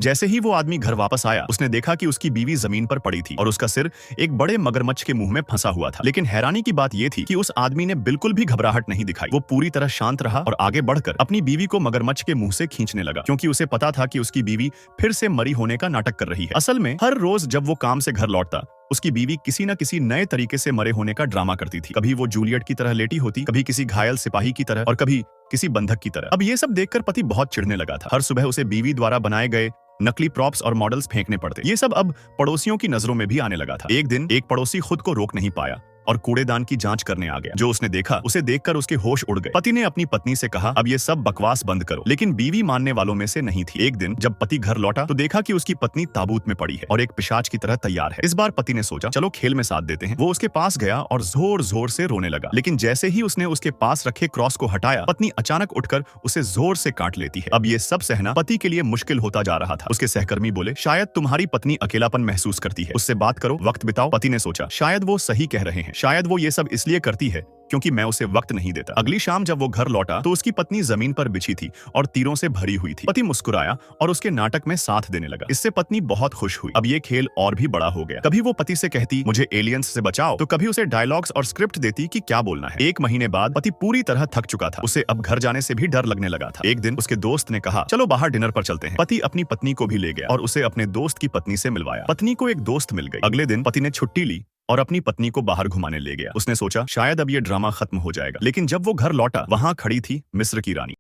जैसे ही वो आदमी घर वापस आया, उसने देखा कि उसकी बीवी जमीन पर पड़ी थी और उसका सिर एक बड़े मगरमच्छ के मुंह में फंसा हुआ था। लेकिन हैरानी की बात यह थी कि उस आदमी ने बिल्कुल भी घबराहट नहीं दिखाई। वो पूरी तरह शांत रहा और आगे बढ़कर अपनी बीवी को मगरमच्छ के मुंह से खींचने लगा, क्योंकि उसे पता था कि उसकी बीवी फिर से मरी होने का नाटक कर रही है। असल में हर रोज जब वो काम से घर लौटता, उसकी बीवी किसी न किसी नए तरीके से मरे होने का ड्रामा करती थी। कभी वो जूलियट की तरह लेटी होती, कभी किसी घायल सिपाही की तरह और कभी किसी बंधक की तरह। अब ये सब देखकर पति बहुत चिढ़ने लगा था। हर सुबह उसे बीवी द्वारा बनाए गए नकली प्रॉप्स और मॉडल्स फेंकने पड़ते। ये सब अब पड़ोसियों की नजरों में भी आने लगा था। एक दिन एक पड़ोसी खुद को रोक नहीं पाया और कूड़ेदान की जांच करने आ गया। जो उसने देखा, उसे देखकर उसके होश उड़ गए। पति ने अपनी पत्नी से कहा, अब ये सब बकवास बंद करो। लेकिन बीवी मानने वालों में से नहीं थी। एक दिन जब पति घर लौटा तो देखा कि उसकी पत्नी ताबूत में पड़ी है और एक पिशाच की तरह तैयार है। इस बार पति ने सोचा, चलो खेल में साथ देते हैं। वो उसके पास गया और जोर जोर से रोने लगा। लेकिन जैसे ही उसने उसके पास रखे क्रॉस को हटाया, पत्नी अचानक उठकर उसे जोर से काट लेती है। अब ये सब सहना पति के लिए मुश्किल होता जा रहा था। उसके सहकर्मी बोले, शायद तुम्हारी पत्नी अकेलापन महसूस करती है, उससे बात करो, वक्त बिताओ। पति ने सोचा, शायद वो सही कह रहे हैं, शायद वो ये सब इसलिए करती है क्योंकि मैं उसे वक्त नहीं देता। अगली शाम जब वो घर लौटा तो उसकी पत्नी जमीन पर बिछी थी और तीरों से भरी हुई थी। पति मुस्कुराया और उसके नाटक में साथ देने लगा। इससे पत्नी बहुत खुश हुई। अब ये खेल और भी बड़ा हो गया। कभी वो पति से कहती, मुझे एलियंस से बचाओ, तो कभी उसे डायलॉग्स और स्क्रिप्ट देती कि क्या बोलना है। एक महीने बाद पति पूरी तरह थक चुका था। उसे अब घर जाने से भी डर लगने लगा था। एक दिन उसके दोस्त ने कहा, चलो बाहर डिनर पर चलते हैं। पति अपनी पत्नी को भी ले गया और उसे अपने दोस्त की पत्नी से मिलवाया। पत्नी को एक दोस्त मिल गई। अगले दिन पति ने छुट्टी ली और अपनी पत्नी को बाहर घुमाने ले गया। उसने सोचा, शायद अब ये ड्रामा खत्म हो जाएगा। लेकिन जब वो घर लौटा, वहां खड़ी थी मिस्र की रानी।